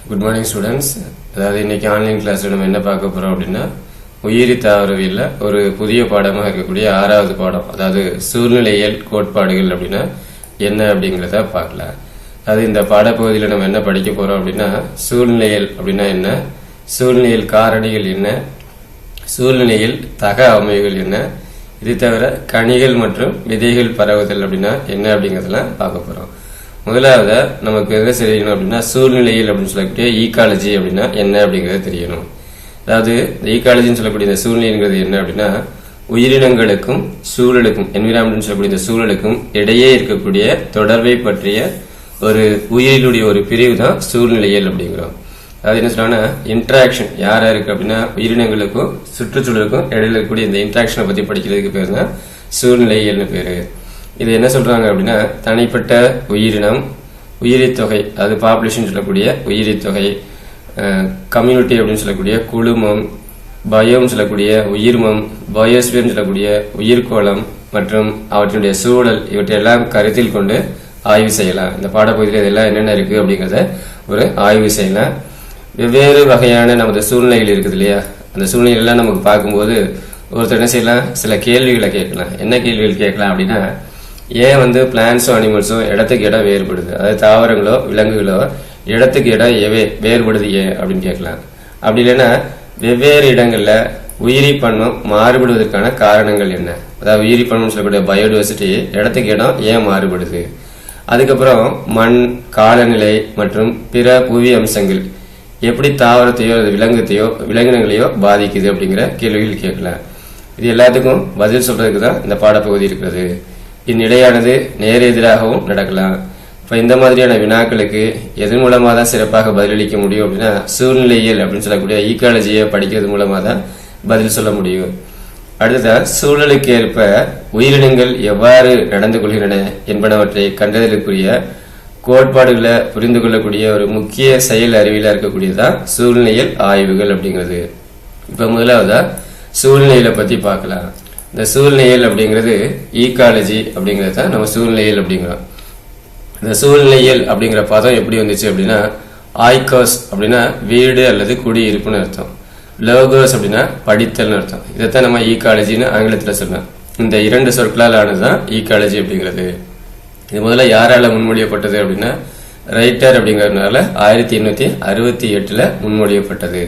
Good morning students. அதாவது இன்னைக்கு online கிளாஸ்ல நம்ம என்ன பார்க்க போறோம் அப்படின்னா, உயிரி தாவரவியல்ல ஒரு புதிய பாடமாக இருக்கக்கூடிய 6வது பாடம், அதாவது சூழ்நிலையியல் கோட்பாடுகள் அப்படின்னா என்ன அப்படிங்கிறத பார்க்கலாம். அது இந்த பாடப்பகுதியில் நம்ம என்ன படிக்க போறோம் அப்படின்னா, சூழ்நிலையியல் அப்படின்னா என்ன, சூழ்நிலையியல் காரணிகள் என்ன, சூழ்நிலையில் தக அமைவுகள் என்ன, இது தவிர கனிகள் மற்றும் விதைகள் பரவுதல் அப்படின்னா என்ன அப்படிங்கிறதெல்லாம் பார்க்க போறோம். முதலாவது நமக்கு எதை தெரியணும் அப்படின்னா, சூழ்நிலையில் அப்படின்னு சொல்லக்கூடிய ஈகாலஜி அப்படின்னா என்ன அப்படிங்கறது தெரியணும். அதாவது ஈகாலஜின்னு சொல்லக்கூடிய இந்த சூழ்நிலைங்கிறது என்ன அப்படின்னா, உயிரினங்களுக்கும் சூழலுக்கும், என்விரான்மெண்ட் சொல்லக்கூடிய இந்த சூழலுக்கும் இடையே இருக்கக்கூடிய தொடர்பை பற்றிய ஒரு உயிரினுடைய ஒரு பிரிவு தான் சூழ்நிலையியல் அப்படிங்கிறோம். அதாவது என்ன சொல்றாங்கன்னா, இன்டராக்ஷன் யாரா இருக்கு அப்படின்னா, உயிரினங்களுக்கும் சுற்றுச்சூழலுக்கும் இடையில இருக்கக்கூடிய இந்த இன்டராக்ஷனை பத்தி படிக்கிறதுக்கு பேர் தான் சூழ்நிலையியல்னு பேரு. இது என்ன சொல்றாங்க அப்படின்னா, தனிப்பட்ட உயிரினம், உயிரித்தொகை, அது பாப்புலேஷன் சொல்லக்கூடிய உயிரித்தொகை, கம்யூனிட்டி அப்படின்னு சொல்லக்கூடிய குழுமம், பயோம் சொல்லக்கூடிய உயிர்மம், பயோஸ்பியர் சொல்லக்கூடிய உயிர்கோளம் மற்றும் அவற்றினுடைய சூழல், இவற்றையெல்லாம் கருத்தில் கொண்டு ஆய்வு செய்யலாம். இந்த பாடப்பகுதியில் இதெல்லாம் என்னென்ன இருக்கு அப்படிங்கறத ஒரு ஆய்வு செய்யலாம். வெவ்வேறு வகையான நமது சூழ்நிலைகள் இருக்குது இல்லையா, அந்த சூழ்நிலைகள்லாம் நமக்கு பார்க்கும்போது ஒருத்தர் என்ன செய்யலாம், சில கேள்விகளை கேட்கலாம். என்ன கேள்விகள் கேட்கலாம் அப்படின்னா, ஏன் பிளான்ஸும் அனிமல்ஸும் இடத்துக்கு இடம் வேறுபடுது, அதாவது தாவரங்களோ விலங்குகளோ இடத்துக்கு இடம் வேறுபடுது ஏன் அப்படின்னு கேட்கலாம். அப்படி இல்லைன்னா வெவ்வேறு இடங்கள்ல உயிரி பன்மம் மாறுபடுவதற்கான காரணங்கள் என்ன, அதாவது உயிரி பன்மம் சொல்லக்கூடிய பயோடைவர்சிட்டி இடத்துக்கு இடம் ஏன் மாறுபடுது, அதுக்கப்புறம் மண், காலநிலை மற்றும் பிற புவி அம்சங்கள் எப்படி தாவரத்தையோ விலங்கினங்களையோ பாதிக்குது அப்படிங்கிற கேள்விகள் கேட்கலாம். இது எல்லாத்துக்கும் பதில் சொல்றதுக்கு தான் இந்த பாடப்பகுதி இருக்கிறது. இந்நிலையானது நேர் எதிராகவும் நடக்கலாம். இப்ப இந்த மாதிரியான வினாக்களுக்கு எதன் மூலமா தான் சிறப்பாக பதிலளிக்க முடியும் அப்படின்னா, சூழ்நிலையியல் அப்படின்னு சொல்லக்கூடிய ஈகாலஜியை படிக்கிறது மூலமா தான் பதில் சொல்ல முடியும். அடுத்ததா, சூழலுக்கு ஏற்ப உயிரினங்கள் எவ்வாறு நடந்து கொள்கின்றன என்பனவற்றை கண்டறியக்கூடிய கோட்பாடுகளை புரிந்து கொள்ளக்கூடிய ஒரு முக்கிய செயல் அறிவியலா இருக்கக்கூடியதுதான் சூழ்நிலையியல் ஆய்வுகள் அப்படிங்கிறது. இப்ப முதலாவதா சூழ்நிலையில பத்தி பார்க்கலாம். இந்த சூழ்நிலையியல் அப்படிங்கிறது ஈகாலஜி அப்படிங்கறத தான் நம்ம சூழ்நிலையியல் அப்படிங்கிறோம். இந்த சூழ்நிலையியல் அப்படிங்கிற பதம் எப்படி வந்துச்சு அப்படின்னா, ஆய்காஸ் அப்படின்னா வீடு அல்லது குடியிருப்புன்னு அர்த்தம், லோகோஸ் அப்படின்னா படித்தல்னு அர்த்தம். இதைத்தான் நம்ம ஈகாலஜின்னு ஆங்கிலத்தில் சொல்லலாம். இந்த இரண்டு சொற்களால் ஆனதுதான் ஈகாலஜி அப்படிங்கிறது. இது முதல்ல யாரால முன்மொழியப்பட்டது அப்படின்னா, ரைட்டர் அப்படிங்கறதுனால 1868 முன்மொழியப்பட்டது.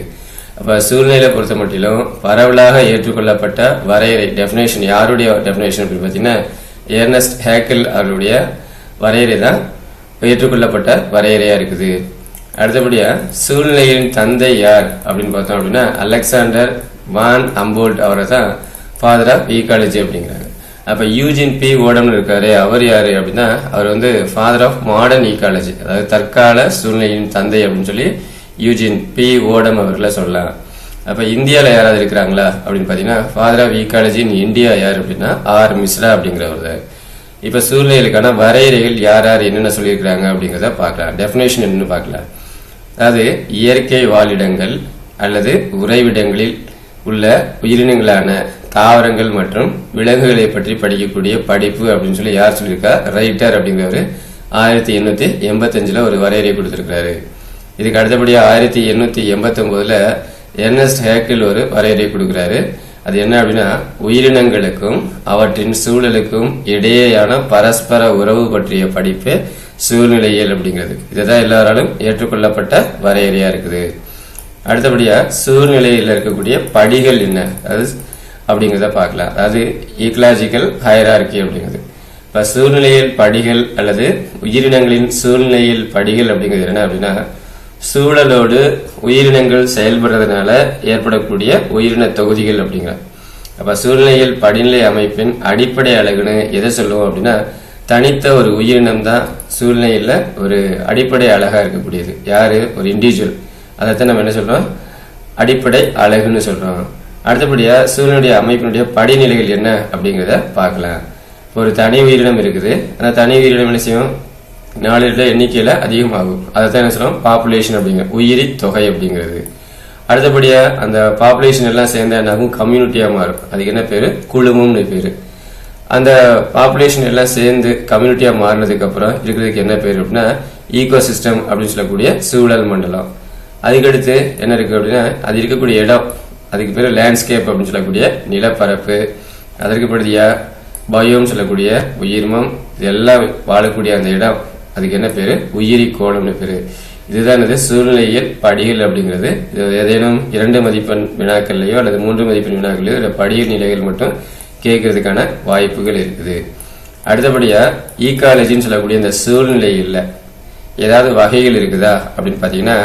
அப்ப சூழ்நிலையை பொறுத்த மட்டிலும் பரவலாக ஏற்றுக்கொள்ளப்பட்ட வரையறை, டெபினேஷன், யாருடைய டெபினேஷன் அப்படின்னு பாத்தீங்கன்னா, எர்னஸ்ட் ஹேக்கல் அவருடைய வரையறை தான் ஏற்றுக்கொள்ளப்பட்ட வரையறையா இருக்குது. அடுத்தபடியா சூழ்நிலையின் தந்தை யார் அப்படின்னு பார்த்தோம் அப்படின்னா, அலெக்சாண்டர் வான் ஹம்போல்ட் அவரை தான் ஃபாதர் ஆஃப் ஈகாலஜி அப்படிங்கிறாங்க. அப்ப யூஜின் பி ஓடம் இருக்காரு, அவர் யாரு அப்படின்னா, அவர் ஃபாதர் ஆஃப் மாடர்ன் ஈகாலஜி, அதாவது தற்கால சூழ்நிலையின் தந்தை அப்படின்னு சொல்லி யூஜின் பி ஓடம் அவர்களை சொல்லலாம். அப்ப இந்தியால யாராவது இருக்கிறாங்களா அப்படின்னு பாத்தீங்கன்னா, father of ecology in India யார் அப்படின்னா ஆர் மிஸ்ரா அப்படிங்கிறவர். இப்ப சூழ்நிலைகளுக்கான வரையறைகள் யார் யார் என்னென்ன சொல்லியிருக்கிறாங்க அப்படிங்கிறத பார்க்கலாம். டெபினேஷன் என்னன்னு பார்க்கலாம். அதாவது இயற்கை வாழிடங்கள் அல்லது உறைவிடங்களில் உள்ள உயிரினங்களான தாவரங்கள் மற்றும் விலங்குகளை பற்றி படிக்கக்கூடிய படிப்பு அப்படின்னு சொல்லி யார் சொல்லியிருக்கா, ரைட்டர் அப்படிங்கிறவர் 1885 ஒரு வரையறை கொடுத்திருக்கிறாரு. இதுக்கு அடுத்தபடியா 1889 எர்னஸ்ட் ஹேக்கல் ஒரு வரையறை கொடுக்கிறாரு. அது என்ன அப்படின்னா, உயிரினங்களுக்கும் அவற்றின் சூழலுக்கும் இடையேயான பரஸ்பர உறவு பற்றிய படிப்பு சூழ்நிலையியல் அப்படிங்கிறது. இதுதான் எல்லாராலும் ஏற்றுக்கொள்ளப்பட்ட வரையறையா இருக்குது. அடுத்தபடியா சூழ்நிலையில் இருக்கக்கூடிய படிகள் என்ன அது அப்படிங்கிறத பார்க்கலாம். அதாவது ஈகலாஜிக்கல் ஹைரார்கி அப்படிங்கிறது. இப்ப சூழ்நிலையில் படிகள் அல்லது உயிரினங்களின் சூழ்நிலையில் படிகள் அப்படிங்கிறது என்ன அப்படின்னா, சூழலோடு உயிரினங்கள் செயல்படுறதுனால ஏற்படக்கூடிய உயிரின தொகுதிகள் அப்படிங்கிற. அப்ப சூழ்நிலையில் படிநிலை அமைப்பின் அடிப்படை அழகுன்னு எதை சொல்லுவோம் அப்படின்னா, தனித்த ஒரு உயிரினம் தான் சூழ்நிலையில ஒரு அடிப்படை அழகா இருக்கக்கூடியது. யாரு, ஒரு இண்டிவிஜுவல். அதைத்தான் நம்ம என்ன சொல்றோம், அடிப்படை அழகுன்னு சொல்றோம். அடுத்தபடியா சூழ்நிலைய அமைப்பினுடைய படிநிலைகள் என்ன அப்படிங்கிறத பார்க்கலாம். ஒரு தனி உயிரினம் இருக்குது, அந்த தனி உயிரினம் என்ன செய்யும், நாளில எண்ணிக்கையில அதிகமாகும். அதைத்தான் என்ன சொல்றோம், பாப்புலேஷன் அப்படிங்கிற உயிரி தொகை அப்படிங்கிறது. அடுத்தபடியா அந்த பாப்புலேஷன் எல்லாம் சேர்ந்த என்னாகும், கம்யூனிட்டியா மாறும். அதுக்கு என்ன பேரு, குழுமம்னு பேரு. அந்த பாப்புலேஷன் எல்லாம் சேர்ந்து கம்யூனிட்டியா மாறினதுக்கு அப்புறம் இருக்கிறதுக்கு என்ன பேரு அப்படின்னா, ஈகோசிஸ்டம் அப்படின்னு சொல்லக்கூடிய சூழல் மண்டலம். அதுக்கடுத்து என்ன இருக்கு அப்படின்னா அது இருக்கக்கூடிய இடம், அதுக்கு பேர் லேண்ட்ஸ்கேப் அப்படின்னு சொல்லக்கூடிய நிலப்பரப்பு. அதற்கு படியா பயோம் சொல்லக்கூடிய உயிர்மம், இதெல்லாம் வாழக்கூடிய அந்த இடம், அதுக்கு என்ன பேரு? உயிரி கோளம்னு பேரு. இதுதான் இது சூழ்நிலையியல் படிகள் அப்படிங்கிறது. இது ஏதேனும் 2 மதிப்பெண் வினாக்கள்லையோ அல்லது 3 மதிப்பெண் வினாக்கள்லையோ இந்த படிகள் நிலைகள் மட்டும் கேட்கறதுக்கான வாய்ப்புகள் இருக்குது. அடுத்தபடியா ஈகாலஜின்னு சொல்லக்கூடிய இந்த சூழ்நிலையில ஏதாவது வகைகள் இருக்குதா அப்படின்னு பாத்தீங்கன்னா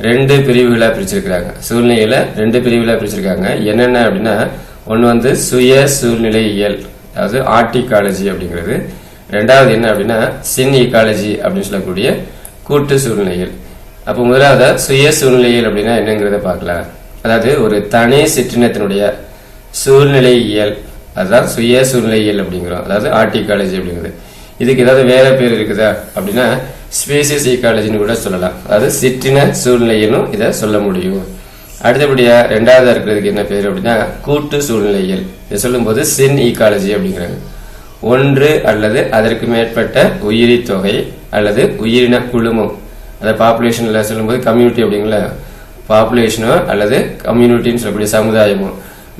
2 பிரிவுகளா பிரிச்சிருக்கிறாங்க. சூழ்நிலையில 2 பிரிவுகளா பிரிச்சிருக்காங்க. என்னென்ன அப்படின்னா, ஒன்னு சுய சூழ்நிலையியல், அதாவது ஆர்டிகாலஜி அப்படிங்கிறது. ரெண்டாவது என்ன அப்படின்னா சின் ஈகாலஜி அப்படின்னு சொல்லக்கூடிய கூட்டு சூழ்நிலையியல். அப்போ முதலாவது சுய சூழ்நிலையியல் அப்படின்னா என்னங்கிறத பார்க்கலாம். அதாவது ஒரு தனி சிற்றினத்தினுடைய சூழ்நிலையியல், அதுதான் சுய சூழ்நிலையியல் அப்படிங்கிறோம். அதாவது ஆர்டிகாலஜி அப்படிங்கிறது. இதுக்கு ஏதாவது வேற பேர் இருக்குதா அப்படின்னா ஸ்பீசிஸ் ஈகாலஜின்னு கூட சொல்லலாம். அதாவது சிற்றின சூழ்நிலையிலும் இதை சொல்ல முடியும். அடுத்தபடியா ரெண்டாவதா இருக்கிறதுக்கு என்ன பேர் அப்படின்னா கூட்டு சூழ்நிலையியல். இதை சொல்லும் போது சின் ஈகாலஜி அப்படிங்கிறாங்க. ஒன்று அல்லது அதற்கு மேற்பட்ட உயிரி தொகை அல்லது உயிரின குழுமம், அதை பாப்புலேஷன்ல சொல்லும்போது கம்யூனிட்டி அப்படிங்களா, பாப்புலேஷனோ அல்லது கம்யூனிட்டின்னு சொல்லக்கூடிய சமுதாயமோ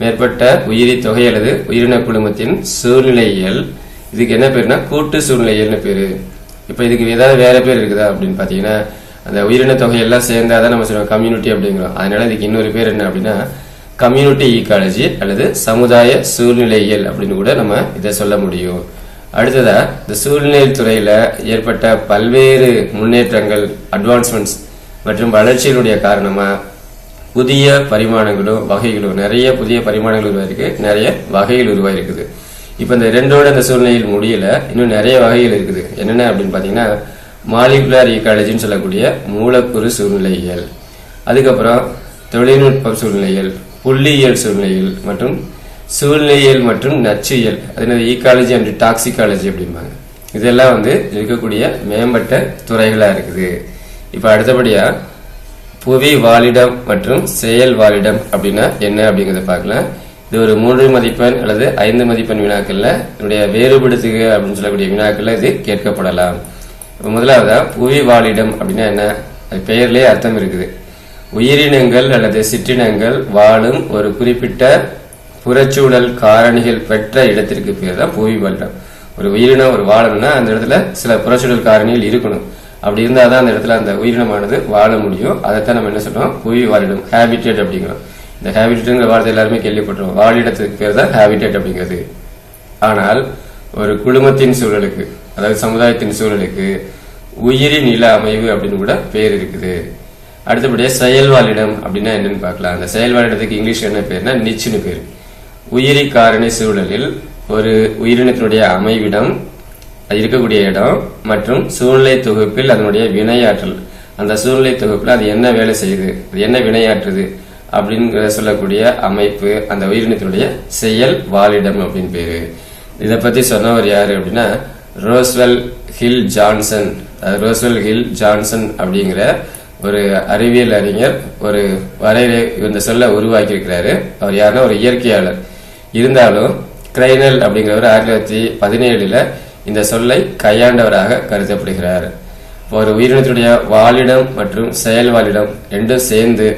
மேற்பட்ட உயிரி தொகை அல்லது உயிரின குழுமத்தின் சூழ்நிலையியல், இதுக்கு என்ன பேருனா கூட்டு சூழ்நிலையியல்னு பேரு. இப்ப இதுக்கு ஏதாவது வேற பேர் இருக்குதா அப்படின்னு பாத்தீங்கன்னா, அந்த உயிரின தொகை எல்லாம் சேர்ந்தாதான் நம்ம சொல்லுவோம் கம்யூனிட்டி அப்படிங்கிறோம். அதனால இதுக்கு இன்னொரு பேர் என்ன அப்படின்னா கம்யூனிட்டி ஈகாலஜி அல்லது சமுதாய சூழ்நிலையியல் அப்படின்னு கூட நம்ம இதை சொல்ல முடியும். அடுத்ததா இந்த சூழ்நிலை துறையில ஏற்பட்ட பல்வேறு முன்னேற்றங்கள், அட்வான்ஸ்மெண்ட்ஸ் மற்றும் வளர்ச்சிகளுடைய காரணமா புதிய பரிமாணங்களும் வகைகளும், நிறைய புதிய பரிமாணங்கள் உருவாயிருக்கு, நிறைய வகைகள் உருவாயிருக்குது. இப்ப இந்த ரெண்டோட இந்த சூழ்நிலையில் முடியல, இன்னும் நிறைய வகைகள் இருக்குது. என்னென்ன அப்படின்னு பாத்தீங்கன்னா மாலிகுலர் ஈகாலஜின்னு சொல்லக்கூடிய மூலக்கூறு சூழ்நிலையியல், அதுக்கப்புறம் தொழில்நுட்ப சூழ்நிலையியல், புள்ளியியல் சூழ்நிலையியல் மற்றும் சூழ்நிலையியல் மற்றும் நச்சுயியல், அதனால ஈகாலஜி அண்ட் டாக்ஸிகாலஜி அப்படிம்பாங்க. இதெல்லாம் இருக்கக்கூடிய மேம்பட்ட துறைகளா இருக்குது. இப்ப அடுத்தபடியா புவி வாழிடம் மற்றும் செயல் வாழிடம் அப்படின்னா என்ன அப்படிங்கறத பார்க்கலாம். இது ஒரு 3 மதிப்பெண் அல்லது 5 மதிப்பெண் வினாக்கள்ல என்னுடைய வேறுபடுத்துக அப்படின்னு சொல்லக்கூடிய வினாக்கள்ல இது கேட்கப்படலாம். முதலாவதா புவி வாழிடம் அப்படின்னா என்ன, அது பெயர்லயே அர்த்தம் இருக்குது. உயிரினங்கள் அல்லது சிற்றினங்கள் வாழும் ஒரு குறிப்பிட்ட புறச்சூழல் காரணிகள் பெற்ற இடத்திற்கு பேர் தான் புவி வாழிடம். ஒரு உயிரினம் ஒரு வாழணும்னா அந்த இடத்துல சில புறச்சூழல் காரணிகள் இருக்கணும். அப்படி இருந்தாதான் அந்த இடத்துல அந்த உயிரினமானது வாழ முடியும். அதைத்தான் நம்ம என்ன சொல்றோம், புவி வாழிடம், ஹேபிடேட் அப்படிங்கிறோம். இந்த ஹேபிடேட்ங்கிற வார்த்தை எல்லாருமே கேள்விப்பட்டிருக்கோம். வாழிடத்துக்கு பேர் தான் ஹேபிடேட் அப்படிங்கிறது. ஆனால் ஒரு குழுமத்தின் சூழலுக்கு, அதாவது சமுதாயத்தின் சூழலுக்கு உயிரி நில அமைவு அப்படின்னு கூட பேர் இருக்குது. அடுத்தபடியா செயல் வாழிடம் அப்படின்னா என்னன்னு பார்க்கலாம். அந்த செயல் வாழிடத்துக்கு இங்கிலீஷ் என்ன பேர்னா நிச்சுன்னு பேர். உயிரி காரணி சூழலில் ஒரு உயிரினத்தினுடைய அமைவிடம், அது இருக்கக்கூடிய இடம் மற்றும் சூழ்நிலை தொகுப்பில் அதனுடைய வினையாற்றல், அந்த சூழ்நிலை தொகுப்புல அது என்ன வேலை செய்யுது, அது என்ன வினையாற்றுது அப்படின்னு சொல்லக்கூடிய அமைப்பு அந்த உயிரினத்தினுடைய செயல் வாழிடம் அப்படின்னு பேரு. இதை பத்தி சொன்னவர் யாரு அப்படின்னா Roswell Hill Johnson. Roswell Hill Johnson அப்படிங்கிற ஒரு அறிவியல் அறிஞர் ஒரு வரையறை இந்த சொல்ல உருவாக்கி இருக்கிறாரு. அவர் யாருன்னா ஒரு இயற்கையாளர். இருந்தாலும் கிரைனல் அப்படிங்கிறவர் 1917 இந்த சொல்லை கையாண்டவராக கருதப்படுகிறார். ஒரு உயிரினத்துடைய வாழிடம் மற்றும் செயல் வாழிடம் ரெண்டும் சேர்ந்து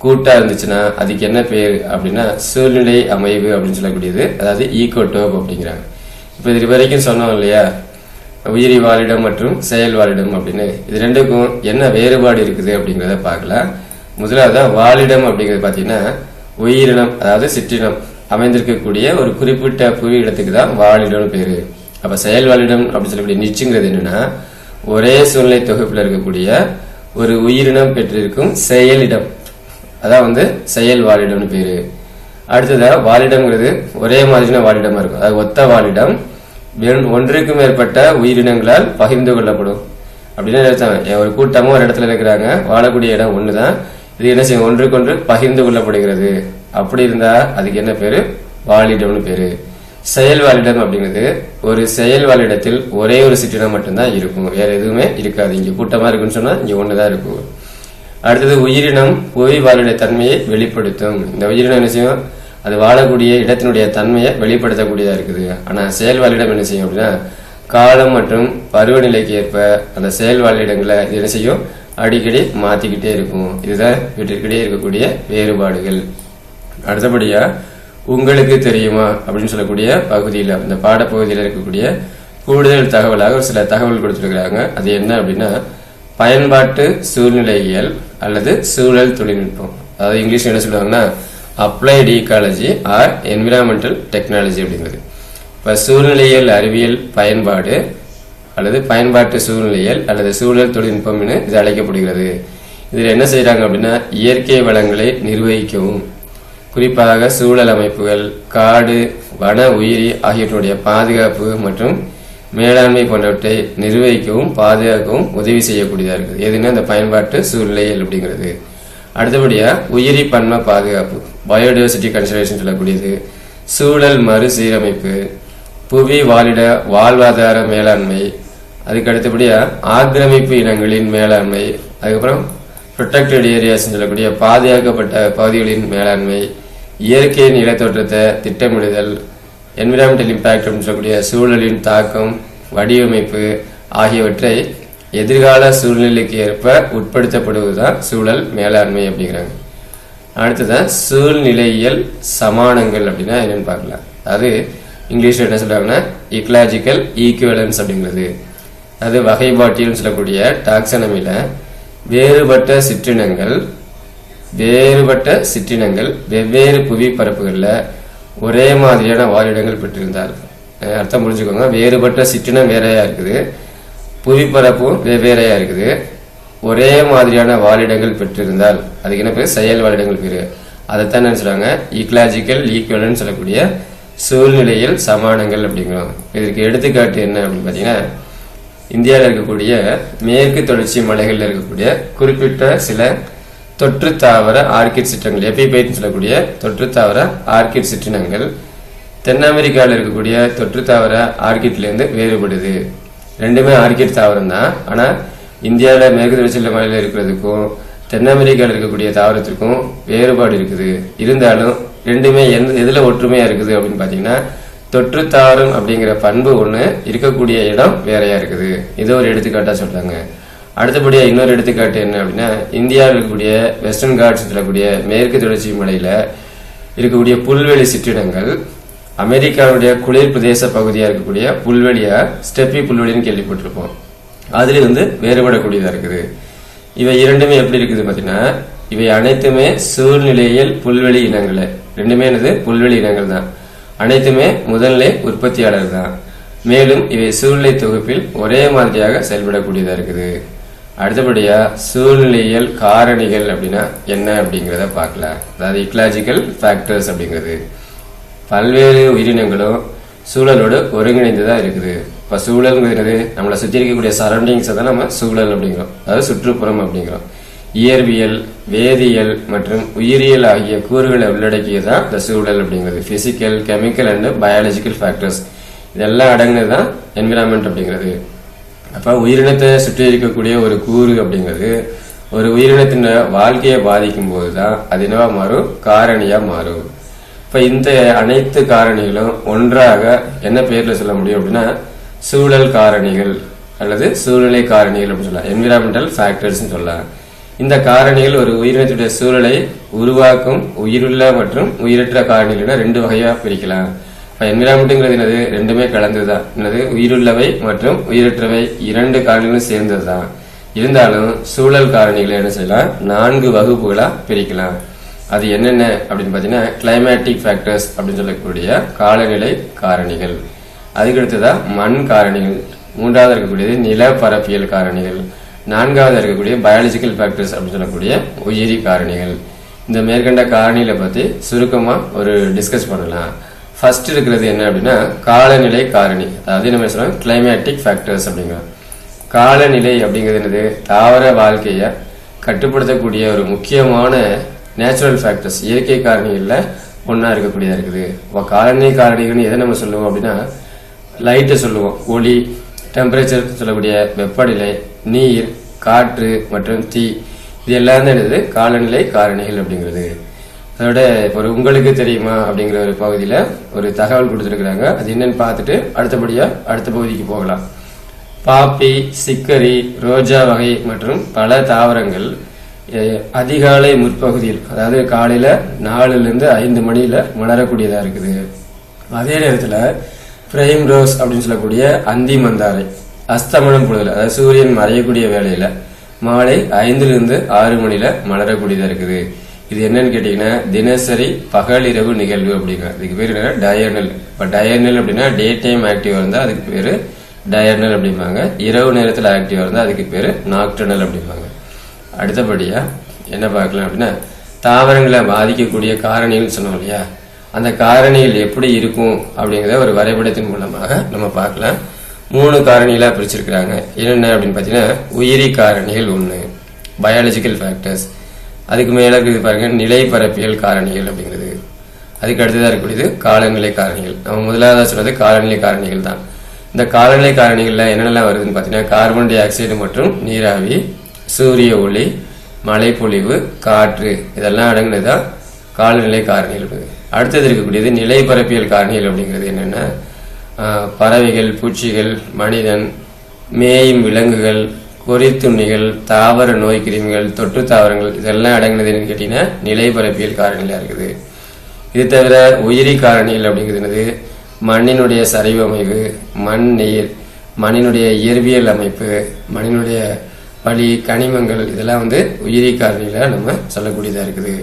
கூட்டா இருந்துச்சுன்னா அதுக்கு என்ன பேர் அப்படின்னா சூழ்நிலை அமைவு அப்படின்னு சொல்லக்கூடியது, அதாவது ஈகோடோப் அப்படிங்கிறாங்க. இப்ப இது வரைக்கும் சொன்னோம் இல்லையா, உயிரி வாழிடம் மற்றும் செயல் வாழிடம் அப்படின்னு. இது ரெண்டுக்கும் என்ன வேறுபாடு இருக்குது அப்படிங்கறத பார்க்கலாம். முதலாவது வாழிடம் அப்படிங்கிறது பாத்தீங்கன்னா உயிரினம், அதாவது சிற்றினம் அமைந்திருக்கக்கூடிய ஒரு குறிப்பிட்ட புவி இடத்துக்கு தான் வாழிடம் பேரு. அப்ப செயல் வாழிடம் அப்படின்னு சொல்லக்கூடிய நிச்சுங்கிறது என்னன்னா ஒரே சூழ்நிலை தொகுப்புல இருக்கக்கூடிய ஒரு உயிரினம் பெற்றிருக்கும் செயலிடம், அதான் செயல் வாழிடம்னு பேரு. அடுத்ததா வாழிடம்ங்கிறது ஒரே மாதிரியான வாழிடமா இருக்கும், அதாவது ஒத்த வாழிடம் ஒன்றுக்கும் மேற்பட்ட உயிரினங்களால் பகிர்ந்து கொள்ளப்படும் அப்படின்னு ஒரு கூட்டமும் ஒரு இடத்துல இருக்கிறாங்க, வாழக்கூடிய இடம் ஒண்ணுதான், இது என்ன செய்யும் ஒன்றுக்கொன்று பகிர்ந்து கொள்ளப்படுகிறது. அப்படி இருந்தா அதுக்கு என்ன பேரு வாழிடம்னு பேரு. செயல் வாழிடம் அப்படிங்கிறது ஒரு செயல் வாழிடத்தில் ஒரே ஒரு சிற்றினம் மட்டும்தான் இருக்கும், வேற எதுவுமே இருக்காது. இங்க கூட்டமா இருக்குன்னு சொன்னா இங்க ஒண்ணுதான் இருக்கும். அடுத்தது உயிரினம் புவி வாழிட தன்மையை வெளிப்படுத்தும். இந்த உயிரினம் என்ன செய்யும், அது வாழக்கூடிய இடத்தினுடைய தன்மையை வெளிப்படுத்தக்கூடியதா இருக்குது. ஆனா செயல் வாழிடம் என்ன செய்யும் அப்படின்னா காலம் மற்றும் பருவநிலைக்கு ஏற்ப அந்த செயல் வாழிடங்களை என்ன செய்யும் அடிக்கடி மாத்திக்கிட்டே இருக்கும். இதுதான் இவற்றிற்கிடையே இருக்கக்கூடிய வேறுபாடுகள். அடுத்தபடியா உங்களுக்கு தெரியுமா அப்படின்னு சொல்லக்கூடிய பகுதியில், இந்த பாடப்பகுதியில் இருக்கக்கூடிய கூடுதல் தகவலாக ஒரு சில தகவல் கொடுத்துருக்காங்க. அது என்ன அப்படின்னா பயன்பாட்டு சூழ்நிலையியல் அல்லது சூழல் தொழில்நுட்பம். அதாவது இங்கிலீஷ் என்ன சொல்லுவாங்கன்னா applied ecology or environmental technology அப்படிங்கிறது. இப்போ சூழ்நிலையியல் அறிவியல் பயன்பாடு அல்லது பயன்பாட்டு சூழ்நிலையியல் அல்லது சூழல் தொழில்நுட்பம்னு இது அழைக்கப்படுகிறது. இதில் என்ன செய்யறாங்க அப்படின்னா இயற்கை வளங்களை நிர்வகிக்கவும், குறிப்பாக சூழல் அமைப்புகள், காடு, வன, உயிரி ஆகியவற்றுடைய பாதுகாப்பு மற்றும் மேலாண்மை போன்றவற்றை நிர்வகிக்கவும் பாதுகாக்கவும் உதவி செய்யக்கூடியதாக இருக்குது. எதுனா இந்த பயன்பாட்டு சூழ்நிலையியல் அப்படிங்கிறது. அடுத்தபடியா உயிரி பன்ம பாதுகாப்பு, பயோடைவர்சிட்டி கன்சர்வேஷன் சொல்லக்கூடியது, சூழல் மறுசீரமைப்பு, புவி வாழிட வாழ்வாதார மேலாண்மை, அதுக்கு அடுத்தபடியா ஆக்கிரமிப்பு இனங்களின் மேலாண்மை, அதுக்கப்புறம் ப்ரொடெக்டட் ஏரியாஸ் சொல்லக்கூடிய பாதுகாக்கப்பட்ட பகுதிகளின் மேலாண்மை, இயற்கை நிலத்தோற்றத்தை திட்டமிடுதல், என்விரான்மெண்டல் இம்பாக்ட் அப்படின்னு சொல்லக்கூடிய சூழலின் தாக்கம், வடிவமைப்பு ஆகியவற்றை எதிர்கால சூழ்நிலைக்கு ஏற்ப உட்படுத்தப்படுவதுதான் சூழல் மேலாண்மை அப்படிங்கிறாங்க. அடுத்ததான் சூழ்நிலையியல் சமானங்கள் அப்படின்னா என்னன்னு பார்க்கலாம். அது இங்கிலீஷ்ல என்ன சொல்றாங்கன்னா இக்கலாஜிக்கல் ஈக்குவலன்ஸ் அப்படிங்கிறது. அது வகைப்பாட்டியல் சொல்லக்கூடிய டாக்ஸனமில வேறுபட்ட சிற்றினங்கள் வெவ்வேறு புவி பரப்புகள்ல ஒரே மாதிரியான வாழிடங்கள் பெற்றிருந்தால், அர்த்தம் புரிஞ்சுக்கோங்க. வேறுபட்ட சிற்றினம் வேறையா இருக்குது, புவிப்பரப்பும் வெவ்வேறையா இருக்குது, ஒரே மாதிரியான வாழிடங்கள் பெற்றிருந்தால் அதுக்கு என்ன பேர்? செயல் வாழிடங்கள் பேரு. அதைத்தான் என்ன சொல்றாங்க ஈக்கலாஜிக்கல் ஈக்குவலன்ஸ் சொல்லக்கூடிய சூழ்நிலையில் சமானங்கள் அப்படிங்கிறோம். இதற்கு எடுத்துக்காட்டு என்ன அப்படின்னு பாத்தீங்கன்னா இந்தியாவில் இருக்கக்கூடிய மேற்கு தொடர்ச்சி மலைகளில் இருக்கக்கூடிய குறிப்பிட்ட சில தொற்று தாவர ஆர்கிட் சிற்றங்கள், எபிபைட் சொல்லக்கூடிய தொற்று தாவர ஆர்கிட் சிற்றினங்கள் தென் அமெரிக்காவில் இருக்கக்கூடிய தொற்று தாவர ஆர்கிட்ல இருந்து வேறுபடுது. ரெண்டுமே ஆர்கிட் தாவரம் தான். ஆனா இந்தியாவில் மேற்கு தொடர்ச்சி மலையில இருக்கிறதுக்கும் தென் அமெரிக்காவில் இருக்கக்கூடிய தாவரத்திற்கும் வேறுபாடு இருக்குது. இருந்தாலும் ரெண்டுமே எதுல ஒற்றுமையா இருக்குது அப்படின்னு பாத்தீங்கன்னா தொற்று தாவரம் அப்படிங்கிற பண்பு ஒண்ணு இருக்கக்கூடிய இடம் வேறையா இருக்குது. இது ஒரு எடுத்துக்காட்டா சொல்றாங்க. அடுத்தபடியா இன்னொரு எடுத்துக்காட்டு என்ன அப்படின்னா இந்தியாவில் இருக்கக்கூடிய வெஸ்டர்ன் காட்ஸ் சொல்லக்கூடிய மேற்கு தொடர்ச்சி மலையில இருக்கக்கூடிய புல்வெளி சிற்றிடங்கள் அமெரிக்காவுடைய குளிர் பிரதேச பகுதியா இருக்கக்கூடிய புல்வெளியா ஸ்டெப்பி புல்வெளின்னு கேள்விப்பட்டிருப்போம். அதுல வேறுபடக்கூடியதா இருக்குது. இவை இரண்டுமே எப்படி இருக்குது பாத்தீங்கன்னா இவை அனைத்துமே சூழ்நிலையியல் புல்வெளி இனங்கள். ரெண்டுமே புல்வெளி இனங்கள் தான். அனைத்துமே முதல்நிலை உற்பத்தியாளர் தான். மேலும் இவை சூழ்நிலை தொகுப்பில் ஒரே மாதிரியாக செயல்படக்கூடியதா இருக்குது. அடுத்தபடியா சூழ்நிலையியல் காரணிகள் அப்படின்னா என்ன அப்படிங்கிறத பார்க்கலாம். அதாவது இக்கலாஜிக்கல் ஃபேக்டர்ஸ் அப்படிங்கிறது பல்வேறு உயிரினங்களும் சூழலோடு ஒருங்கிணைந்துதான் இருக்குது. இப்ப சூழல்ங்கிறது நம்மளை சுற்றி இருக்கக்கூடிய சரௌண்டிங்ஸை தான் நம்ம சூழல் அப்படிங்கிறோம், அதாவது சுற்றுப்புறம் அப்படிங்கிறோம். இயற்பியல், வேதியியல் மற்றும் உயிரியல் ஆகிய கூறுகளை உள்ளடக்கியதான் இந்த சூழல் அப்படிங்கிறது. Physical, chemical and biological factors இதெல்லாம் அடங்குனதுதான் என்விரான்மெண்ட் அப்படிங்கிறது. அப்ப உயிரினத்தை சுற்றி இருக்கக்கூடிய ஒரு கூறு அப்படிங்கிறது ஒரு உயிரினத்தின் வாழ்க்கையை பாதிக்கும் போதுதான் அது என்னவா மாறும்? காரணியா மாறும். இப்ப இந்த அனைத்து காரணிகளும் ஒன்றாக என்ன பெயர்ல சொல்ல முடியும் அப்படின்னா சூழல் காரணிகள் அல்லது சூழ்நிலை காரணிகள் அப்படின்னு சொல்லலாம். என்விரான்மெண்டல் ஃபேக்டர்ஸ் சொல்லலாம். இந்த காரணிகள் ஒரு உயிரினத்துடைய சூழலை உருவாக்கும் உயிருள்ள மற்றும் உயிரற்ற காரணிகள் ரெண்டு வகையா பிரிக்கலாம். என்விரான்மெண்ட்ங்கிறது என்னது? ரெண்டுமே கலந்துதான். என்னது? உயிருள்ளவை மற்றும் உயிரற்றவை இரண்டு காரணிகளும் சேர்ந்ததுதான். இருந்தாலும் சூழல் காரணிகளை என்ன செய்யலாம்? 4 வகுப்புகளா பிரிக்கலாம். அது என்னென்ன அப்படின்னு பாத்தீங்கன்னா கிளைமேட்டிக் ஃபேக்டர்ஸ் அப்படின்னு சொல்லக்கூடிய காலநிலை காரணிகள், அதுக்கடுத்ததா மண் காரணிகள், மூன்றாவது இருக்கக்கூடியது நிலப்பரப்பியல் காரணிகள், நான்காவது இருக்கக்கூடிய பயாலஜிக்கல் ஃபேக்டர்ஸ் அப்படின்னு சொல்லக்கூடிய உயிரி காரணிகள். இந்த மேற்கண்ட காரணிகளை பத்தி சுருக்கமா ஒரு டிஸ்கஸ் பண்ணலாம். ஃபர்ஸ்ட் இருக்கிறது என்ன அப்படின்னா காலநிலை காரணி, அதாவது நம்ம சொல்றோம் கிளைமேட்டிக் ஃபேக்டர்ஸ் அப்படிங்கிறோம். காலநிலை அப்படிங்கிறது என்னது? தாவர வாழ்க்கைய கட்டுப்படுத்தக்கூடிய ஒரு முக்கியமான நேச்சுரல் ஃபேக்டர்ஸ், இயற்கை காரணிகள்ல ஒன்னா இருக்கக்கூடியதா இருக்குது. காலநிலை காரணிகள்னு எதை நம்ம சொல்லுவோம் அப்படின்னா லைட்டை சொல்லுவோம், ஒளி, டெம்பரேச்சர் சொல்லக்கூடிய வெப்பநிலை, நீர், காற்று மற்றும் தீ, இது எல்லாம் தான் என்னது? காலநிலை காரணிகள் அப்படிங்கிறது. அதோட இப்போ உங்களுக்கு தெரியுமா அப்படிங்கிற ஒரு பகுதியில் ஒரு தகவல் கொடுத்துருக்குறாங்க. அது என்னன்னு பார்த்துட்டு அடுத்தபடியா அடுத்த பகுதிக்கு போகலாம். பாப்பி, சிக்கரி, ரோஜா வகை மற்றும் பல தாவரங்கள் அதிகாலை முற்பகுதியில், அதாவது காலையில 4 to 5 மணியில மலரக்கூடியதா இருக்குது. அதே நேரத்தில் பிரைம் ரோஸ் அப்படின்னு சொல்லக்கூடிய அந்தி மந்தாரை அஸ்தமனம் பொழுதுல, அதாவது சூரியன் மறையக்கூடிய வேளையில மாலை 5 to 6 மணியில மலரக்கூடியதா இருக்குது. இது என்னன்னு கேட்டீங்கன்னா தினசரி பகல் இரவு நிகழ்வு அப்படிங்கிற. இதுக்கு பேர் என்ன? டயர்னல். இப்ப டயர்னல் அப்படின்னா டே டைம் ஆக்டிவா இருந்தா அதுக்கு பேரு டயர்னல் அப்படிம்பாங்க. இரவு நேரத்தில் ஆக்டிவா இருந்தா அதுக்கு பேரு நாக்டர்னல் அப்படிம்பாங்க. அடுத்தபடியா என்ன பார்க்கலாம் அப்படின்னா தாவரங்களை பாதிக்கக்கூடிய காரணிகள் சொன்னோம் இல்லையா, அந்த காரணிகள் எப்படி இருக்கும் அப்படிங்கிறத ஒரு வரைபடத்தின் மூலமாக நம்ம பார்க்கலாம். 3 காரணிகளா பிரிச்சிருக்கிறாங்க. என்னென்ன அப்படின்னு பார்த்தீங்கன்னா உயிரி காரணிகள் 1, பயாலஜிக்கல் ஃபேக்டர்ஸ். அதுக்கு மேல இருக்குது பாருங்க நிலைப்பரப்பியல் காரணிகள் அப்படிங்கிறது. அதுக்கு அடுத்ததாக இருக்கக்கூடியது காலநிலை காரணிகள். நம்ம முதலாவதாக சொன்னது காலநிலை காரணிகள் தான். இந்த காலநிலை காரணிகள்ல என்னென்னலாம் வருதுன்னு பார்த்தீங்கன்னா கார்பன் டை ஆக்சைடு மற்றும் நீராவி, சூரிய ஒளி, மழைப்பொழிவு, காற்று, இதெல்லாம் அடங்குனதுதான் காலநிலை காரணிகள். அடுத்தது இருக்கக்கூடியது நிலைப்பரப்பியல் காரணிகள் அப்படிங்கிறது என்னன்னா பறவைகள், பூச்சிகள், மனிதன், மேயும் விலங்குகள், கொறித்துண்ணிகள், தாவர நோய் கிருமிகள், தொற்று தாவரங்கள், இதெல்லாம் அடங்குனதுன்னு கேட்டீங்கன்னா நிலைப்பரப்பியல் காரணிகளா இருக்குது. இது தவிர உயிரி காரணிகள் அப்படிங்கிறது மண்ணினுடைய சரிவு அமைவு, மண் நீர், மண்ணினுடைய இயற்பியல் அமைப்பு, மண்ணினுடைய பலி, கனிமங்கள், இதெல்லாம் உயிரி காரணிகளை நம்ம சொல்லக்கூடியதா இருக்குது.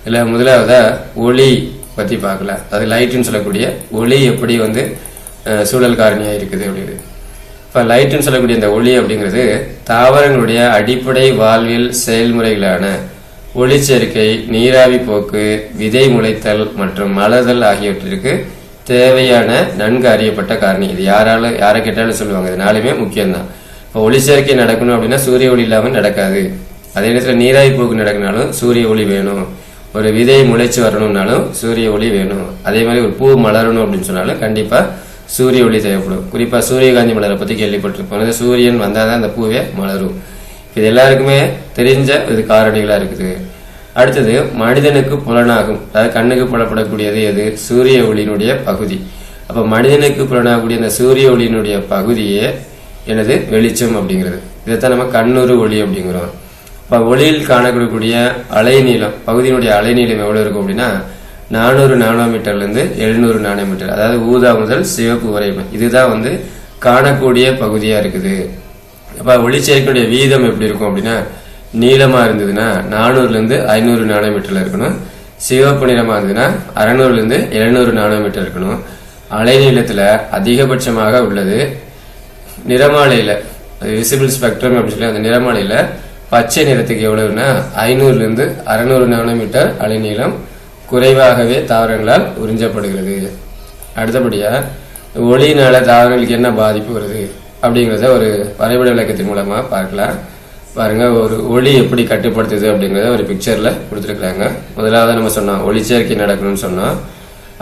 இதுல முதலாவதா ஒளி பத்தி பார்க்கலாம். அது லைட்னு சொல்லக்கூடிய ஒளி எப்படி சூழல் காரணியா இருக்குது அப்படின்னு. இப்ப லைட்னு சொல்லக்கூடிய இந்த ஒளி அப்படிங்கிறது தாவரங்களுடைய அடிப்படை வாழ்வியல் செயல்முறைகளான ஒளிச்சேர்க்கை, நீராவி போக்கு, விதை முளைத்தல் மற்றும் மலர்தல் ஆகியவற்றிற்கு தேவையான நன்கு அறியப்பட்ட காரணி. இது யாரை கேட்டாலும் சொல்லுவாங்க. இது 4மே முக்கியம்தான். இப்போ ஒளிச்சேர்க்கை நடக்கணும் அப்படின்னா சூரிய ஒளி இல்லாமல் நடக்காது. அதே நேரத்தில் நீராவி போக்கு நடக்கனாலும் சூரிய ஒளி வேணும். ஒரு விதை முளைச்சு வரணும்னாலும் சூரிய ஒளி வேணும். அதே மாதிரி ஒரு பூ மலரணும் அப்படின்னு சொன்னாலும் கண்டிப்பா சூரிய ஒளி தேவைப்படும். குறிப்பா சூரியகாந்தி மலரை பத்தி கேள்விப்பட்டிருப்போம். சூரியன் வந்தாதான் அந்த பூவே மலரும். இது எல்லாருக்குமே தெரிஞ்ச இது காரணிகளா இருக்குது. அடுத்தது மனிதனுக்கு புலனாகும், அதாவது கண்ணுக்கு புலப்படக்கூடியது எது? சூரிய ஒளியினுடைய பகுதி. அப்ப மனிதனுக்கு புலனாகக்கூடிய அந்த சூரிய ஒளியினுடைய பகுதியே எனது வெளிச்சம் அப்படிங்கிறது. இதைத்தான் நம்ம கண்ணுறு ஒளி அப்படிங்கிறோம். இப்ப ஒளியில் காணக்கூடிய அலைநீளம், பகுதியினுடைய அலைநீளம் எவ்வளவு இருக்கும் அப்படின்னா 400 நானோமீட்டர்ல இருந்து 700 நானோமீட்டர், அதாவது ஊதா முதல் சிவப்பு வரை. இதுதான் காணக்கூடிய பகுதியா இருக்குது. அப்ப ஒளிச்சேர்க்கையுடைய வீதம் எப்படி இருக்கும் அப்படின்னா நீளமா இருந்ததுன்னா 400 இருந்து 500 நானோமீட்டர்ல இருக்கணும். சிவப்பு நிறமா இருந்ததுன்னா 600 இருந்து 700 நானோமீட்டர் இருக்கணும். அலைநீளத்துல அதிகபட்சமாக உள்ளது நிறமாலையில, விசிபிள் ஸ்பெக்ட்ரம் அப்படின்னு சொல்லி அந்த நிறமாலையில பச்சை நிறத்துக்கு எவ்வளவுன்னா 500 இருந்து 600 நானோமீட்டர் அலைநீளம் குறைவாகவே தாவரங்களால் உறிஞ்சப்படுகிறது. அடுத்தபடியா ஒளியினால தாவரங்களுக்கு என்ன பாதிப்பு வருது அப்படிங்கிறத ஒரு வரைபட விளக்கத்தின் மூலமா பார்க்கலாம். பாருங்க, ஒரு ஒளி எப்படி கட்டுப்படுத்துது அப்படிங்கறத ஒரு பிக்சர்ல கொடுத்துருக்காங்க. முதலாவது நம்ம சொன்னோம் ஒளிச்சேர்க்கை நடக்கணும்னு சொன்னோம்.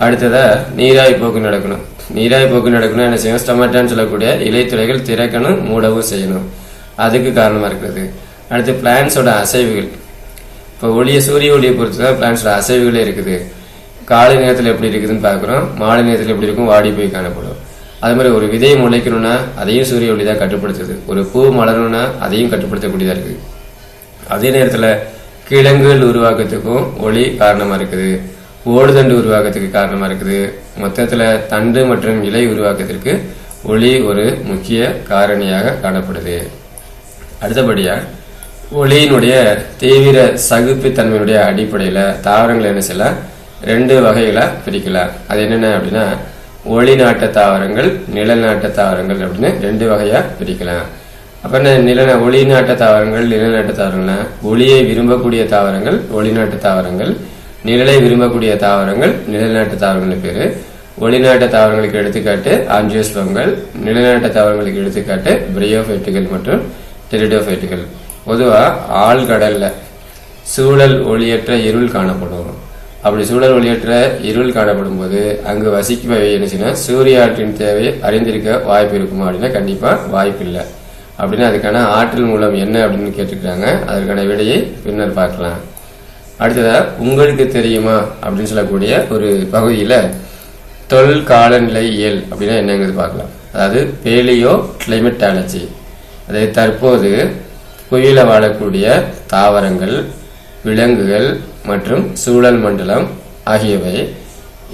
அடுத்ததா நீராவி போக்கு நடக்கணும். நீராவி போக்கு நடக்கணும் என்ன செய்யணும்? ஸ்டொமேட்டான்னு சொல்லக்கூடிய இலைத்துளைகள் திறக்கணும், மூடவும் செய்யணும். அதுக்கு காரணமா இருக்கிறது. அடுத்து பிளான்ஸோட அசைவுகள். இப்போ சூரிய ஒளியை பொறுத்துதான் பிளான்ஸோட அசைவுகளே இருக்குது. காலை நேரத்தில் எப்படி இருக்குதுன்னு பார்க்குறோம், மாலை நேரத்தில் எப்படி இருக்கும்? வாடி போய் காணப்படும். அது மாதிரி ஒரு விதையை முளைக்கணும்னா அதையும் சூரிய ஒளி தான் கட்டுப்படுத்துது. ஒரு பூ மலரணும்னா அதையும் கட்டுப்படுத்தக்கூடியதா இருக்குது. அதே நேரத்தில் கிழங்குகள் உருவாக்கத்துக்கும் ஒளி காரணமா இருக்குது. ஓடுதண்டு உருவாக்கத்துக்கு காரணமா இருக்குது. மொத்தத்துல தண்டு மற்றும் இலை உருவாக்கத்திற்கு ஒளி ஒரு முக்கிய காரணியாக காணப்படுது. அடுத்தபடியா ஒளியினுடைய தீவிர சகிப்புத்தன்மையினுடைய அடிப்படையில தாவரங்களை என்ன செய்யலாம்? 2 வகைகளா பிரிக்கலாம். அது என்னென்ன அப்படின்னா ஒளி நாட்ட தாவரங்கள், நிழல் நாட்ட தாவரங்கள் அப்படின்னு 2 வகையா பிரிக்கலாம். அப்ப ஒளி நாட்ட தாவரங்கள், நிழல் நாட்ட தாவரங்கள்னா ஒளியை விரும்பக்கூடிய தாவரங்கள் ஒளி நாட்ட தாவரங்கள், நிழலை விரும்பக்கூடிய தாவரங்கள் நிழல் நாட்ட தாவரங்கள் பேரு. ஒளிநாட்ட தாவரங்களுக்கு எடுத்துக்காட்டு ஆஞ்சியோஸ்பர்ம்கள், நிலநாட்ட தாவரங்களுக்கு எடுத்துக்காட்டு பிரியோஃபைட்டுகள் மற்றும் டெரிடோஃபைட்டுகள். பொதுவா ஆழ்கடல்ல சூழல் ஒளியற்ற இருள் காணப்படும். அப்படி சூழல் ஒளியற்ற இருள் காணப்படும் போது அங்கு வசிப்பவை என்ன செய்யணும்? சூரிய ஆற்றின் தேவையை அறிந்திருக்க வாய்ப்பு இருக்குமா அப்படின்னா கண்டிப்பா வாய்ப்பு இல்லை. அப்படின்னா அதுக்கான ஆற்றல் மூலம் என்ன அப்படின்னு கேட்டுக்கிறாங்க. அதற்கான விடையை பின்னர் பார்க்கலாம். அடுத்ததா உங்களுக்கு தெரியுமா அப்படின்னு சொல்லக்கூடிய ஒரு பகுதியில தொல் காலநிலை இயல் அப்படின்னா என்னங்கிறது பார்க்கலாம். அதாவது பேலியோ கிளைமேட்டாலஜி. அதாவது தற்போது புவியில வாழக்கூடிய தாவரங்கள், விலங்குகள் மற்றும் சூழல் மண்டலம் ஆகியவை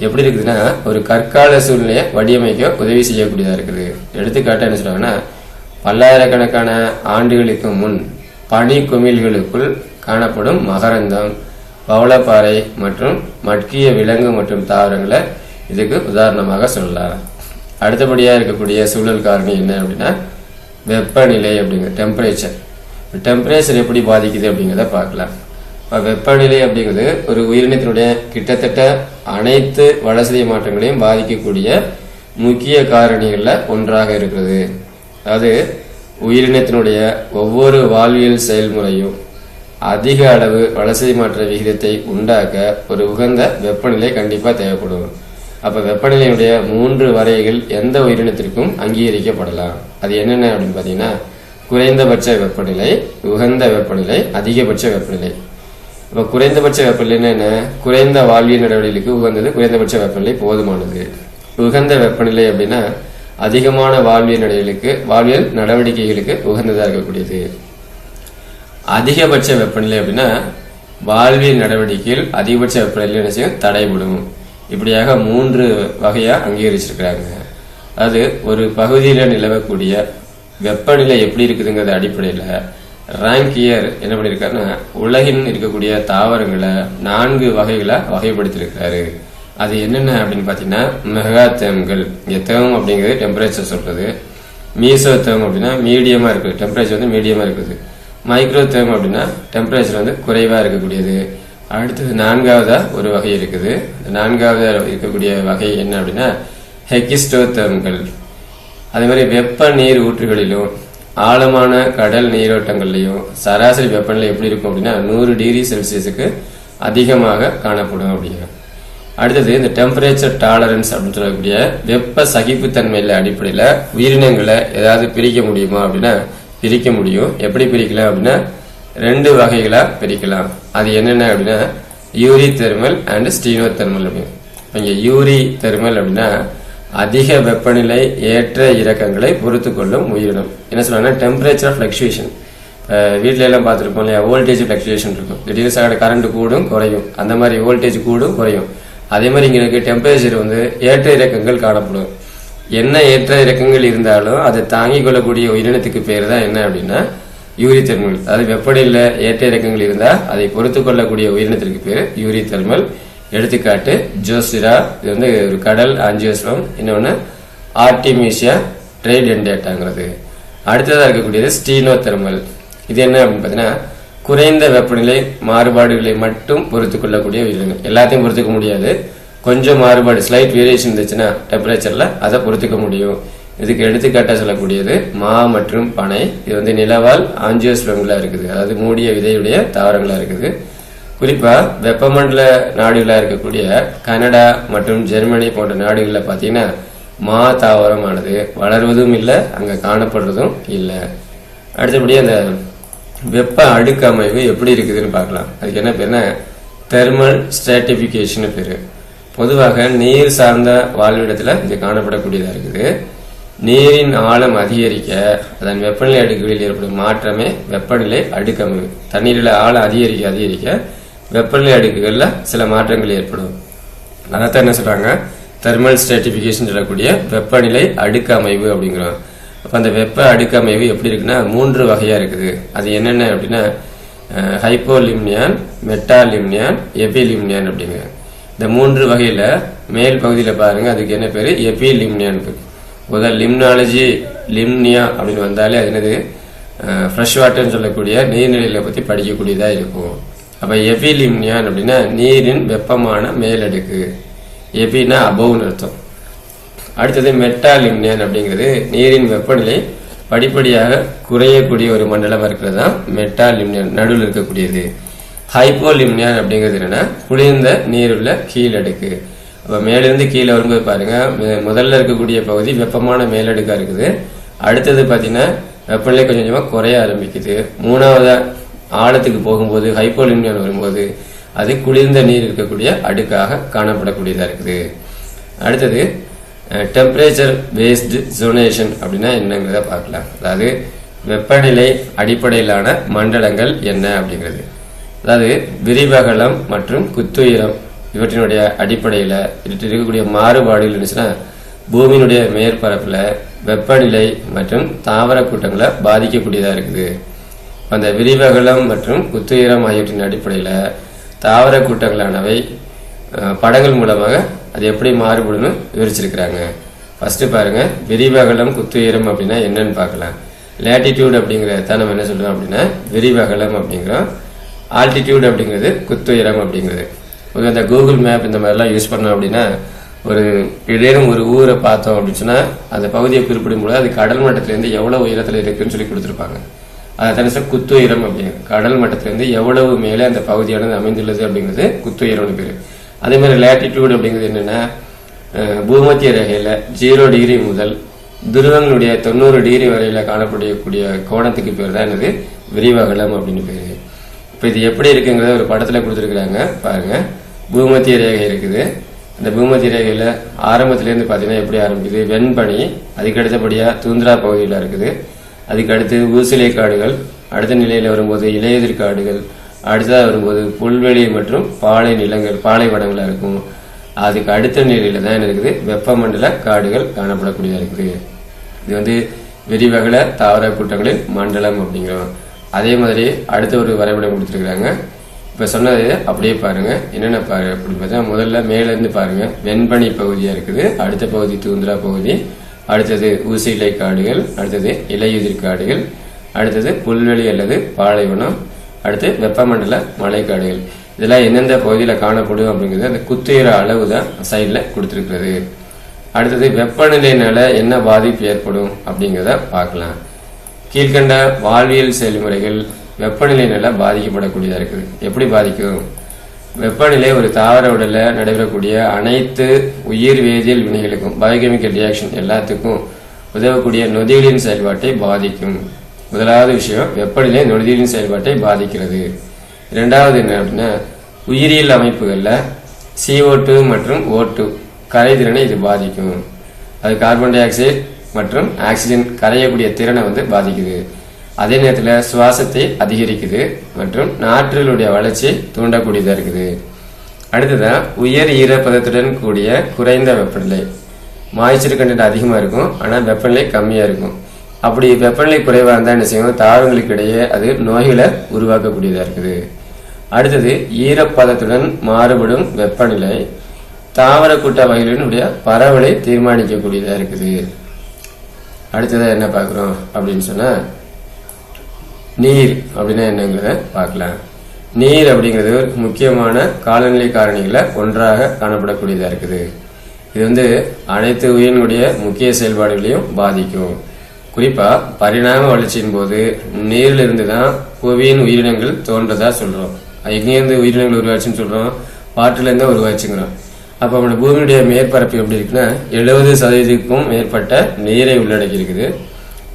எப்படி இருக்குதுன்னா ஒரு கற்கால சூழ்நிலையை வடிவமைக்க உதவி செய்யக்கூடியதா இருக்குது. எடுத்துக்காட்டா என்ன சொல்றாங்கன்னா, பல்லாயிரக்கணக்கான ஆண்டுகளுக்கு முன் பனி குமிழ்களுக்குள் காணப்படும் மகரந்தம், பவளப்பாறை மற்றும் மட்கிய விலங்கு மற்றும் தாவரங்களை இதுக்கு உதாரணமாக சொல்லலாம். அடுத்தபடியா இருக்கக்கூடிய சூழல் காரணி என்ன அப்படின்னா வெப்பநிலை அப்படிங்கிற டெம்பரேச்சர். டெம்பரேச்சர் எப்படி பாதிக்குது அப்படிங்கிறத பார்க்கலாம். வெப்பநிலை அப்படிங்கிறது ஒரு உயிரினத்தினுடைய கிட்டத்தட்ட அனைத்து வளர்சிதை மாற்றங்களையும் பாதிக்கக்கூடிய முக்கிய காரணிகள்ல ஒன்றாக இருக்கிறது. அதாவது உயிரினத்தினுடைய ஒவ்வொரு வாழ்வியல் செயல்முறையும் அதிக அளவு வளர்சிதை மாற்ற விகிதத்தை உண்டாக்க ஒரு உகந்த வெப்பநிலை கண்டிப்பா தேவைப்படும். அப்ப வெப்பநிலையுடைய 3 வரைகள் எந்த உயிரினத்திற்கும் அங்கீகரிக்கப்படலாம். அது என்னென்ன அப்படின்னு பாத்தீங்கன்னா, குறைந்தபட்ச வெப்பநிலை, உகந்த வெப்பநிலை, அதிகபட்ச வெப்பநிலை. இப்ப குறைந்தபட்ச வெப்பநிலை என்ன? குறைந்த வாழ்வியல் நடவடிக்கைக்கு உகந்தது குறைந்தபட்ச வெப்பநிலை போதுமானது. உகந்த வெப்பநிலை அப்படின்னா அதிகமான வாழ்வியல் நடவடிக்கைகளுக்கு உகந்ததா இருக்கக்கூடியது. அதிகபட்ச வெப்பநிலை அப்படின்னா வாழ்வியல் நடவடிக்கையில் அதிகபட்ச வெப்பநிலை என்ன செய்யும்? தடைபடும். இப்படியாக 3 வகையா அங்கீகரிச்சிருக்கிறாங்க. அது ஒரு பகுதியில நிலவக்கூடிய வெப்பநிலை எப்படி இருக்குதுங்கிறது அடிப்படையில ராங்கியர் என்ன பண்ணிருக்காருன்னா உலகின் இருக்கக்கூடிய தாவரங்களை 4 வகைகளா வகைப்படுத்திருக்கிறாரு. அது என்னென்ன அப்படின்னு பாத்தீங்கன்னா, மெகாதேம்கள், இங்க தேம் அப்படிங்கிறது டெம்பரேச்சர் சொல்றது. மீசோதேம் அப்படின்னா மீடியமா இருக்குது, டெம்பரேச்சர் வந்து மீடியமா இருக்குது. மைக்ரோதேம் அப்படின்னா டெம்பரேச்சர் வந்து குறைவா இருக்கக்கூடியது. அடுத்தது 4வதா ஒரு வகை இருக்குது. 4வதா இருக்கக்கூடிய வகை என்ன அப்படின்னா ஹெகிஸ்டோதேம்கள். அதே மாதிரி வெப்ப நீர் ஊற்றுகளிலும் ஆழமான கடல் நீரோட்டங்கள்லையும் சராசரி வெப்பநிலை எப்படி இருக்கும் அப்படின்னா 100 டிகிரி செல்சியஸுக்கு அதிகமாக காணப்படும் அப்படிங்க. அடுத்தது இந்த டெம்பரேச்சர் டாலரன்ஸ் அப்படின்னு சொல்லக்கூடிய வெப்ப சகிப்புத்தன்மையில அடிப்படையில உயிரினங்களை ஏதாவது பிரிக்க முடியுமா அப்படின்னா பிரிக்க முடியும். எப்படி பிரிக்கலாம் அப்படின்னா 2 வகைகளா பிரிக்கலாம். அது என்னென்ன அப்படின்னா Uri thermal and steno thermal அப்படின்னு. இங்க யூரி தெர்மல் அப்படின்னா அதிக வெப்பநிலை ஏற்ற இறக்கங்களை பொறுத்து கொள்ளும் உயிரினம். என்ன சொல்றாங்கன்னா டெம்பரேச்சர் பிளக்சுவேஷன். வீட்டுல எல்லாம் பார்த்துருப்போம் இல்லையா, வோல்டேஜ் பிளக்சுவேஷன் இருக்கும். திடீர்னு கரண்ட் கூடும் குறையும், அந்த மாதிரி வோல்டேஜ் கூடும் குறையும். அதே மாதிரி இங்க இருக்கு டெம்பரேச்சர் வந்து ஏற்ற இறக்கங்கள் காணப்படும். என்ன ஏற்ற இறக்கங்கள் இருந்தாலும் அதை தாங்கிக் கொள்ளக்கூடிய உயிரினத்துக்கு பேர் தான் என்ன அப்படின்னா யூரி தெர்மல். அதாவது வெப்பநிலையில ஏற்ற இறக்கங்கள் இருந்தா அதை பொறுத்து கொள்ளக்கூடிய உயிரினத்திற்கு பேர் யூரி தெர்மல். எடுத்துக்காட்டு ஜோசிரா, இது வந்து ஒரு கடல் ஆஞ்சியோஸ்பம். இன்னொன்னு ஆர்டிமிஷியா ட்ரைடென்டேட்டாங்கிறது. அடுத்ததா இருக்கக்கூடியது ஸ்டீனோ தெர்மல். இது என்ன அப்படின்னு பாத்தீங்கன்னா குறைந்த வெப்பநிலை மாறுபாடுகளை மட்டும் பொறுத்து கொள்ளக்கூடிய உயிரினங்கள். எல்லாத்தையும் பொறுத்துக்க முடியாது, கொஞ்சம் மாறுபாடு ஸ்லைட் வேரியேஷன் இருந்துச்சுன்னா டெம்பரேச்சர்ல அதை பொறுத்துக்க முடியும். இதுக்கு எடுத்துக்காட்டா சொல்லக்கூடியது மா மற்றும் பனை. இது வந்து நிலவால் ஆஞ்சியோஸ்பம்களா இருக்குது, அதாவது மூடிய விதையுடைய தாவரங்களா இருக்குது. குறிப்பா வெப்பமண்டல நாடுகளா இருக்கக்கூடிய கனடா மற்றும் ஜெர்மனி போன்ற நாடுகள்ல பாத்தீங்கன்னா மா தாவரமானது வளர்வதும் இல்லை, அங்க காணப்படுறதும் இல்லை. அடுத்தபடி அந்த வெப்ப அடுக்கு அமைவு எப்படி இருக்குதுன்னு பார்க்கலாம். அதுக்கு என்ன பேருன்னா தெர்மல் ஸ்ட்ராட்டிபிகேஷன் பேரு. பொதுவாக நீர் சார்ந்த வாழ்விடத்துல இது காணப்படக்கூடியதா இருக்குது. நீரின் ஆழம் அதிகரிக்க அதன் வெப்பநிலை அடுக்குகளில் ஏற்படும் மாற்றமே வெப்பநிலை அடுக்கு அமைவு. தண்ணீரில் ஆழம் அதிகரிக்க வெப்பநிலை அடுக்குகள்ல சில மாற்றங்கள் ஏற்படும். அதான் என்ன சொல்றாங்க, தெர்மல் ஸ்ட்ராட்டிபிகேஷன் சொல்லக்கூடிய வெப்பநிலை அடுக்கு அமைவு அப்படிங்கிறோம். அப்ப அந்த வெப்ப அடுக்கு அமைவு எப்படி இருக்குன்னா 3 வகையா இருக்குது. அது என்னென்ன அப்படின்னா ஹைப்போலிம்னியான், மெட்டாலிம்னியான், எபிலிம்னியான் அப்படிங்கிற இந்த 3 வகையில மேல் பகுதியில பாருங்க, அதுக்கு என்ன பேரு எபிலிம்னியான் பேரு. முதல் லிம்னாலஜி லிம்னியா அப்படின்னு வந்தாலே அது என்னது ஃப்ரெஷ் வாட்டர்னு சொல்லக்கூடிய நீர்நிலைகளை பத்தி படிக்கக்கூடியதா இருக்கும். அப்ப எபிலிம்னியான் அப்படின்னா நீரின் வெப்பமான மேலடுக்கு. எபினா அபவ்னு அர்த்தம். அடுத்தது மெட்டாலிம்னியான் அப்படிங்கிறது நீரின் வெப்பநிலை படிப்படியாக குறையக்கூடிய ஒரு மண்டலம் இருக்கிறது தான் மெட்டாலிம்னியான், நடுவில் இருக்கக்கூடியது. ஹைப்போலிம்னியான் அப்படிங்கிறது என்னன்னா குளிர்ந்த நீருள்ள கீழடுக்கு. அப்ப மேலிருந்து கீழே வரும்போது பாருங்க, முதல்ல இருக்கக்கூடிய பகுதி வெப்பமான மேலடுக்கா இருக்குது. அடுத்தது பாத்தீங்கன்னா வெப்பநிலை கொஞ்சம் கொஞ்சமா குறைய ஆரம்பிக்குது. 3வது ஆழத்துக்கு போகும்போது ஹைப்போலிம்னியான் வரும்போது அது குளிர்ந்த நீர் இருக்கக்கூடிய அடுக்காக காணப்படக்கூடியதா இருக்குது. அடுத்தது டெம்பரேச்சர் பேஸ்டு ஜோனேஷன் அப்படின்னா என்னங்கிறத பார்க்கலாம். அதாவது வெப்பநிலை அடிப்படையிலான மண்டலங்கள் என்ன அப்படிங்கிறது. அதாவது விரிவகலம் மற்றும் குத்துயரம் இவற்றினுடைய அடிப்படையில் இருக்கக்கூடிய மாறுபாடுகள் இருந்துச்சுன்னா பூமியினுடைய மேற்பரப்பில் வெப்பநிலை மற்றும் தாவர கூட்டங்களை பாதிக்கக்கூடியதாக இருக்குது. அந்த விரிவகலம் மற்றும் குத்துயரம் ஆகியவற்றின் அடிப்படையில் தாவர கூட்டங்களானவை படங்கள் மூலமாக அது எப்படி மாறுபடுன்னு விவரிச்சிருக்கிறாங்க. ஃபர்ஸ்ட் பாருங்க, விரிவகலம் குத்துயரம் அப்படின்னா என்னன்னு பார்க்கலாம். லேட்டிடியூட் அப்படிங்கிறத நம்ம என்ன சொல்றோம் அப்படின்னா விரிவகலம் அப்படிங்கிறோம். ஆல்டிடியூட் அப்படிங்கிறது குத்துயரம் அப்படிங்கிறது. அந்த கூகுள் மேப் இந்த மாதிரிலாம் யூஸ் பண்ணோம் அப்படின்னா ஒரு ஏதேனும் ஒரு ஊரை பார்த்தோம் அப்படின்னு சொன்னா அந்த பகுதியை குறிப்பிடும் போது அது கடல் மட்டத்திலேருந்து எவ்வளவு உயரத்தில் இருக்குன்னு சொல்லி கொடுத்துருப்பாங்க. அதை தனிச்சா குத்துயரம் அப்படிங்கிறது. கடல் மட்டத்திலேருந்து எவ்வளவு மேலே அந்த பகுதியானது அமைந்துள்ளது அப்படிங்கிறது குத்துயரம்னு பேரு. அதே மாதிரி லேட்டிடியூட் அப்படிங்கிறது என்னன்னா பூமத்திய ரேகையில 0 டிகிரி முதல் துருவங்களுடைய 90 டிகிரி வரையில காணப்படக்கூடிய கோணத்துக்கு பேர் தான் என்னது விரிவகலம் அப்படின்னு பேரு. இப்ப இது எப்படி இருக்குங்கிறத ஒரு படத்துல கொடுத்துருக்காங்க பாருங்க. பூமத்திய ரேகை இருக்குது. அந்த பூமத்திய ரேகையில ஆரம்பத்திலேருந்து பாத்தீங்கன்னா எப்படி ஆரம்பிக்குது, வெண்பனி, அதுக்கு அடுத்தபடியா தூந்திரா பகுதியில இருக்குது, அதுக்கு அடுத்து ஊசிலை காடுகள், அடுத்த நிலையில வரும்போது இலையுதிர் காடுகள், அடுத்ததாக வரும்போது புல்வெளி மற்றும் பாலை நிலங்கள் பாலைவனங்களா இருக்கும். அதுக்கு அடுத்த நிலையில தான் என்ன இருக்குது வெப்பமண்டல காடுகள் காணப்படக்கூடியதா இருக்குது. இது விரிவகல தாவர கூட்டங்களின் மண்டலம் அப்படிங்கிறோம். அதே மாதிரி அடுத்த ஒரு வரைபடம் கொடுத்துருக்காங்க. இப்ப சொன்னது அப்படியே பாருங்க. என்னென்ன பாரு அப்படின்னு பார்த்தா முதல்ல மேல இருந்து பாருங்க, வெண்பனி பகுதியா இருக்குது, அடுத்த பகுதி தூந்திரா பகுதி, அடுத்தது ஊசிலை காடுகள், அடுத்தது இலையுதிர் காடுகள், அடுத்தது புல்வெளி அல்லது பாலைவனம், அடுத்து வெப்பமண்டல மழைக்காடுகள். இதெல்லாம் எந்தெந்த பகுதியில் காணப்படும் அப்படிங்கிறது அந்த குத்துயர அளவு தான் சைட்ல கொடுத்துருக்கிறது. அடுத்தது வெப்பநிலையினால என்ன பாதிப்பு ஏற்படும் அப்படிங்கிறத பார்க்கலாம். கீழ்கண்ட வாழ்வியல் செயல்முறைகள் வெப்பநிலையினால பாதிக்கப்படக்கூடியதா இருக்குது. எப்படி பாதிக்கும்? வெப்பநிலை ஒரு தாவர உடல்ல நடைபெறக்கூடிய அனைத்து உயிர் வேதியியல் வினைகளுக்கும் பயோகெமிக்கல் ரியாக்ஷன் எல்லாத்துக்கும் உதவக்கூடிய நொதிகளின் செயல்பாட்டை பாதிக்கும். முதலாவது விஷயம், வெப்பநிலை நொதிகளின் செயல்பாட்டை பாதிக்கிறது. இரண்டாவது என்ன அப்படின்னா உயிரியல் அமைப்புகள்ல CO2 மற்றும் O2 கரைதிறனை இது பாதிக்கும். அது கார்பன் டை ஆக்சைடு மற்றும் ஆக்சிஜன் கரையக்கூடிய திறனை பாதிக்குது. அதே நேரத்தில் சுவாசத்தை அதிகரிக்குது மற்றும் நாற்றுகளுடைய வளர்ச்சி தூண்டக்கூடியதா இருக்குது. அடுத்ததான் உயர் ஈரப்பதத்துடன் கூடிய குறைந்த வெப்பநிலை. மாய்ச்சர் கண்டென்ட் அதிகமா இருக்கும், ஆனா வெப்பநிலை கம்மியா இருக்கும். அப்படி வெப்பநிலை குறைவா இருந்தா என்ன செய்யும், தாவரங்களுக்கு இடையே அது நோய்களை உருவாக்கக்கூடியதா இருக்குது. அடுத்தது ஈரப்பதத்துடன் மாறுபடும் வெப்பநிலை தாவர கூட்ட வகைகளினுடைய பரவலை தீர்மானிக்கக்கூடியதா இருக்குது. அடுத்ததா என்ன பார்க்கிறோம் அப்படின்னு சொன்னா நீர் அப்படின்னா என்னங்கிறத பார்க்கலாம். நீர் அப்படிங்கிறது ஒரு முக்கியமான காலநிலை காரணிகளை ஒன்றாக காணப்படக்கூடியதா இருக்குது. இது அனைத்து உயிரினுடைய முக்கிய செயல்பாடுகளையும் பாதிக்கும். குறிப்பா பரிணாம வளர்ச்சியின் போது நீரில் இருந்து தான் புவியின் உயிரினங்கள் தோன்றதா சொல்றோம். எங்கிருந்து உயிரினங்கள் உருவாச்சுன்னு சொல்றோம், பாட்டுல இருந்தா உருவாச்சுங்கிறோம். அப்ப நம்ம பூமியுடைய மேற்பரப்பு எப்படி இருக்குன்னா 70% மேற்பட்ட நீரை உள்ளடக்கி இருக்குது.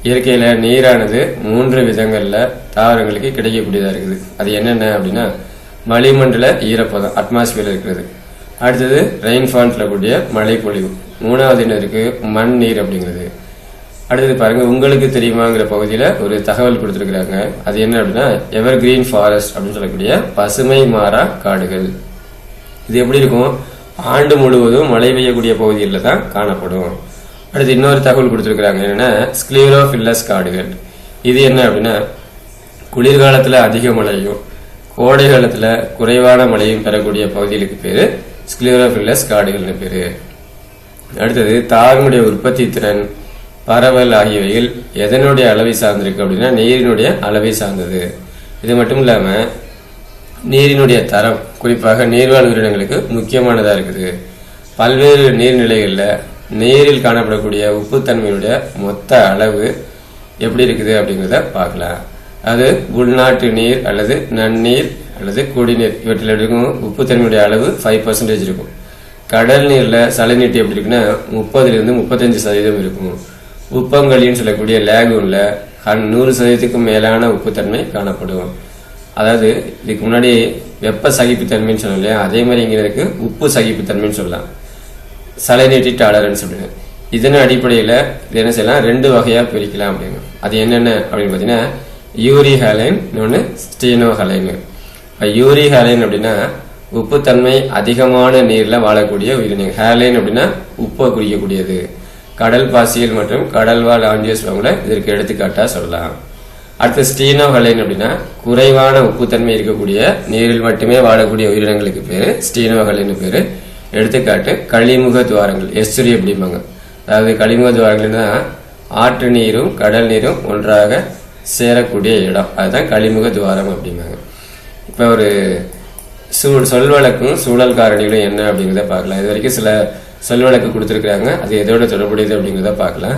இயற்கையில நீரானது 3 விதங்கள்ல தாவரங்களுக்கு கிடைக்கக்கூடியதா இருக்குது. அது என்னென்ன அப்படின்னா வளிமண்டல ஈரப்பதம் அட்மாஸ்பியர் இருக்கிறது, அடுத்தது ரெயின்ஃபால் சொல்லக்கூடிய மழை பொழிவு, மூணாவது என்ன இருக்கு மண் நீர் அப்படிங்கிறது. அடுத்தது பாருங்க, உங்களுக்கு தெரியுமாங்கிற பகுதியில ஒரு தகவல் கொடுத்திருக்கிறாங்க. அது என்ன அப்படின்னா எவர் கிரீன் ஃபாரஸ்ட் அப்படின்னு சொல்லக்கூடிய பசுமை மாறா காடுகள். இது எப்படி இருக்கும், ஆண்டு முழுவதும் மழை பெய்யக்கூடிய பகுதிகளில் தான் காணப்படும். அடுத்து இன்னொரு தகவல் கொடுத்திருக்கிறாங்க, என்னன்னா ஸ்க்ளீரோஃபில்லஸ் காடுகள். இது என்ன அப்படின்னா குளிர்காலத்துல அதிக மழையும் கோடை காலத்துல குறைவான மழையும் பெறக்கூடிய பகுதிகளுக்கு பேரு ஸ்க்ளீரோஃபில்லஸ் காடுகள்னு பேரு. அடுத்தது தாவரனுடைய உற்பத்தி திறன் பரவல் ஆகியவைகள் எதனுடைய அளவை சார்ந்திருக்கு அப்படின்னா நீரினுடைய அளவை சார்ந்தது. இது மட்டும் இல்லாம நீரினுடைய தரம் குறிப்பாக நீர்வாழ் உயிரினங்களுக்கு முக்கியமானதா இருக்குது. பல்வேறு நீர்நிலைகள்ல நீரில் காணப்படக்கூடிய உப்புத்தன்மையுடைய மொத்த அளவு எப்படி இருக்குது அப்படிங்கிறத பார்க்கலாம். அது உள்நாட்டு நீர் அல்லது நன்னீர் அல்லது குடிநீர் இவற்றில் இருக்கும் உப்புத்தன்மையுடைய அளவு 5% இருக்கும். கடல் நீர்ல சலநீட்டு எப்படி இருக்குன்னா 30-35% இருக்கும். உப்பங்கழின்னு சொல்லக்கூடிய லேகூன்ல 100%க்கும் மேலான உப்புத்தன்மை காணப்படும். அதாவது இதுக்கு முன்னாடி வெப்ப சகிப்புத்தன்மைன்னு சொன்னோம் இல்லையா, அதே மாதிரி இங்க இருக்கு உப்பு சகிப்புத்தன்மைன்னு சொல்லலாம், சலைனிட்டி டாலரன்ஸ் அப்படின்னு. இதன் அடிப்படையில் இது என்ன செய்யலாம், 2 வகையாக பிரிக்கலாம் அப்படிங்க. அது என்னென்ன அப்படின்னு பார்த்தீங்கன்னா யூரி ஹேலைன், இன்னொன்று ஸ்டீனோ ஹேலைன். இப்போ யூரி ஹேலைன் அப்படின்னா உப்புத்தன்மை அதிகமான நீரில் வாழக்கூடிய உயிரினங்கள். ஹேலைன் அப்படின்னா உப்பை குறிக்கக்கூடியது. கடல் பாசியல் மற்றும் கடல்வாழ் ஆஞ்சியோஸ்பர்ம்களை இதற்கு எடுத்துக்காட்டாக சொல்லலாம். அடுத்து ஸ்டீனோ ஹேலைன் அப்படின்னா குறைவான உப்புத்தன்மை இருக்கக்கூடிய நீரில் மட்டுமே வாழக்கூடிய உயிரினங்களுக்கு பேர் ஸ்டீனோ ஹேலைன் பேர். எடுத்துக்காட்டு கழிமுக துவாரங்கள், எஸ்துரி அப்படிம்பாங்க. அதாவது கழிமுக துவாரங்கள்னா ஆற்று நீரும் கடல் நீரும் ஒன்றாக சேரக்கூடிய இடம், அதுதான் கழிமுக துவாரம் அப்படிம்பாங்க. இப்போ ஒரு சொல்வழக்கும் சூழல் காரணிகளும் என்ன அப்படிங்கிறத பார்க்கலாம். இது வரைக்கும் சில சொல்வழக்கு கொடுத்துருக்காங்க, அது எதோட தொடர்புடையது அப்படிங்கிறத பார்க்கலாம்.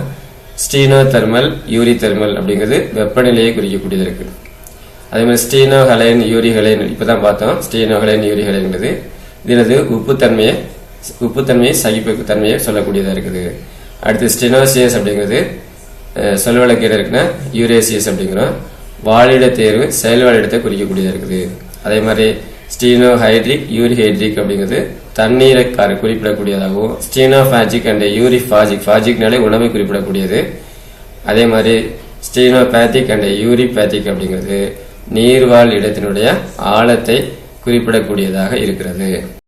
ஸ்டீனோ தெர்மல், யூரி தெர்மல் அப்படிங்கிறது வெப்பநிலையை குறிக்கக்கூடியது இருக்கு. அதே மாதிரி ஸ்டீனோ ஹெலைன், யூரி ஹெலைன் இப்பதான் பார்த்தோம். ஸ்டீனோ ஹெலைன், யூரி ஹெலைன்றது இது உப்புத்தன்மையை சகிப்பு தன்மையை சொல்லக்கூடியதா இருக்குது. அடுத்து ஸ்டெனோசியஸ் அப்படிங்கிறது சொல்வழக்கு என்ன இருக்குன்னா யூரேசியஸ் அப்படிங்கிறோம். வாழிட தேர்வு செயல்வாழிடத்தை குறிக்கக்கூடியதா இருக்குது. அதே மாதிரி ஸ்டீனோ ஹைட்ரிக், யூரி ஹைட்ரிக் அப்படிங்கிறது தண்ணீரை குறிப்பிடக்கூடியதாகவும், ஸ்டீனோஃபாஜிக் அண்ட் யூரிஃபாஜிக், ஃபாஜிக்னாலே உணவை குறிப்பிடக்கூடியது. அதே மாதிரி ஸ்டீனோபேத்திக் அண்ட் யூரிபேத்திக் அப்படிங்கிறது நீர்வாழ் இடத்தினுடைய ஆழத்தை குறிப்பிடக்கூடியதாக இருக்கிறது.